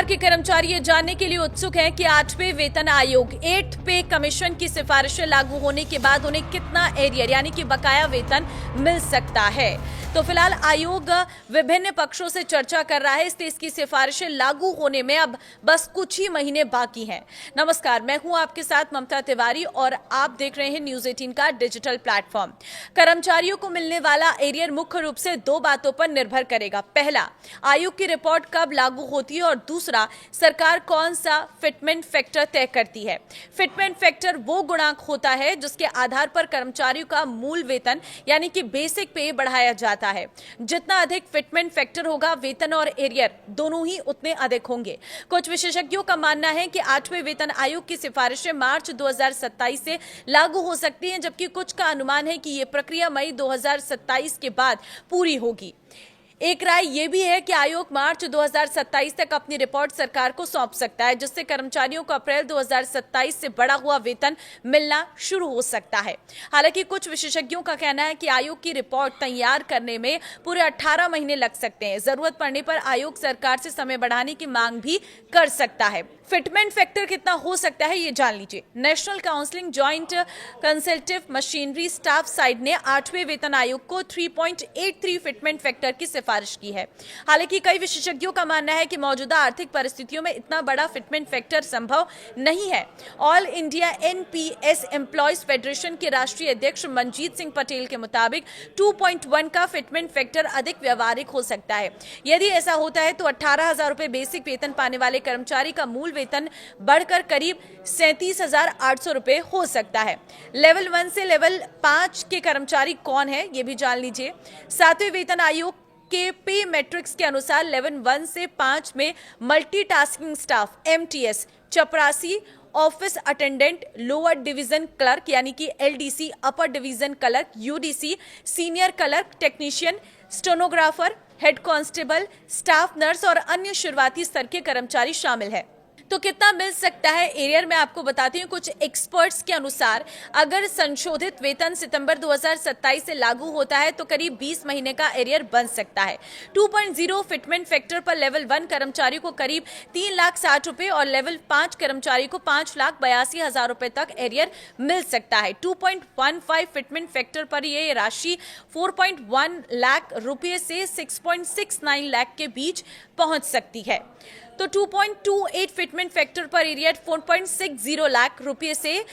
सरकार के कर्मचारी ये जानने के लिए उत्सुक हैं कि 8वें वेतन आयोग 8th पे कमीशन की सिफारिशें लागू होने के बाद उन्हें कितना एरियर यानी कि बकाया वेतन मिल सकता है। तो फिलहाल आयोग विभिन्न पक्षों से चर्चा कर रहा है, इसलिए इसकी सिफारिशें लागू होने में अब बस कुछ ही महीने बाकी हैं। नमस्कार, मैं हूं आपके साथ ममता तिवारी और आप देख रहे हैं न्यूज 18 का डिजिटल प्लेटफॉर्म। कर्मचारियों को मिलने वाला एरियर मुख्य रूप से दो बातों पर निर्भर करेगा। पहला, आयोग की रिपोर्ट कब लागू होती है और दूसरा, सरकार कौन सा फिटमेंट फैक्टर तय करती है। फिटमेंट फैक्टर वो गुणांक होता है जिसके आधार पर कर्मचारियों का मूल वेतन यानी कि बेसिक पे बढ़ाया जाता है। जितना अधिक फिटमेंट फैक्टर होगा, वेतन और एरियर दोनों ही उतने अधिक होंगे। कुछ विशेषज्ञों का मानना है कि 8वें वेतन आयोग की सिफारिशें मार्च 2027 से लागू हो सकती हैं, जबकि कुछ का अनुमान है कि यह प्रक्रिया मई 2027 के बाद पूरी होगी। एक राय यह भी है कि आयोग मार्च 2027 तक अपनी रिपोर्ट सरकार को सौंप सकता है, जिससे कर्मचारियों को अप्रैल 2027 से बढ़ा हुआ वेतन मिलना शुरू हो सकता है। हालांकि कुछ विशेषज्ञों का कहना है कि आयोग की रिपोर्ट तैयार करने में पूरे 18 महीने लग सकते हैं। जरूरत पड़ने पर आयोग सरकार से समय बढ़ाने की मांग भी कर सकता है। फिटमेंट फैक्टर कितना हो सकता है, ये जान लीजिए। National counselling joint consultative machinery staff side ने 8वें वेतन आयोग को 3.83 फिटमेंट फैक्टर की सिफारिश की है। हालांकि कई विशेषज्ञों का मानना है कि मौजूदा आर्थिक परिस्थितियों में इतना बड़ा फिटमेंट फैक्टर संभव नहीं है। All India NPS employees federation के राष्ट्रीय अध्यक्ष मनजीत सिंह पटेल के मुताबिक 2.1 का फिटमेंट फैक्टर अधिक व्यवहारिक हो सकता है। यदि ऐसा होता है तो 18,000 रुपए बेसिक वेतन पाने वाले कर्मचारी का मूल वेतन बढ़कर करीब 37,800 रुपए हो सकता है। लेवल 1 से लेवल 5 के कर्मचारी कौन है, ये भी जान लीजिए। 7वें वेतन आयोग के पे मैट्रिक्स के अनुसार लेवल 1 से 5 में मल्टीटास्किंग स्टाफ एमटीएस, चपरासी, office attendant, lower division clerk यानी कि LDC, upper division clerk UDC, senior clerk, technician, stenographer, head constable, staff nurse और अन्य शुरुआती स्तर के कर्मचारी शामिल है। तो कितना मिल सकता है एरियर में आपको बताती हूँ। कुछ एक्सपर्ट्स के अनुसार अगर संशोधित वेतन सितंबर 2027 से लागू होता है तो करीब 20 महीने का एरियर बन सकता है। 2.0 फिटमेंट फैक्टर पर लेवल 1 कर्मचारी को करीब 3,60,000 रुपए और लेवल 5 कर्मचारी को 5,82,000 रुपए तक एरियर मिल सकता है। 2.15 फिटमेंट फैक्टर पर यह राशि 4.1 लाख रुपए से 6.69 लाख के बीच पहुंच सकती है। तो 2.28 फिटमेंट फैक्टर पर एरियर 4.60 लाख रुपए से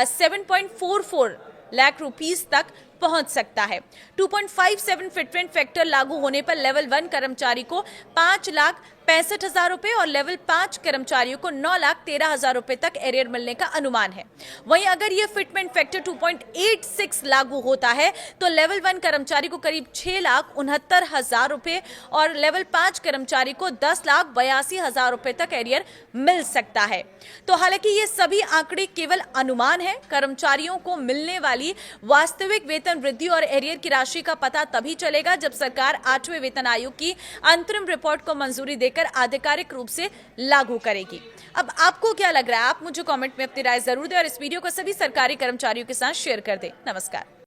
7.44 लाख रुपीस तक पहुंच सकता है। 2.57 फिटमेंट फैक्टर लागू होने पर लेवल 1 कर्मचारी को 5,65,000 रुपए और लेवल 5 कर्मचारियों को 9,13,000 रुपए तक एरियर मिलने का अनुमान है। वहीं अगर यह फिटमेंट फैक्टर 2.86 लागू होता है तो लेवल 1 कर्मचारी को करीब 6,69,000 रुपए और लेवल 5 कर्मचारी को 10,82,000 रुपए तक एरियर मिल सकता है। तो हालांकि ये सभी आंकड़े केवल अनुमान है। कर्मचारियों को मिलने वाली वास्तविक वेतन वृद्धि और एरियर की राशि का पता तभी चलेगा जब सरकार 8वें वेतन आयोग की अंतरिम रिपोर्ट को मंजूरी देकर आधिकारिक रूप से लागू करेगी। अब आपको क्या लग रहा है, आप मुझे कमेंट में अपनी राय जरूर दें और इस वीडियो को सभी सरकारी कर्मचारियों के साथ शेयर कर दें। नमस्कार।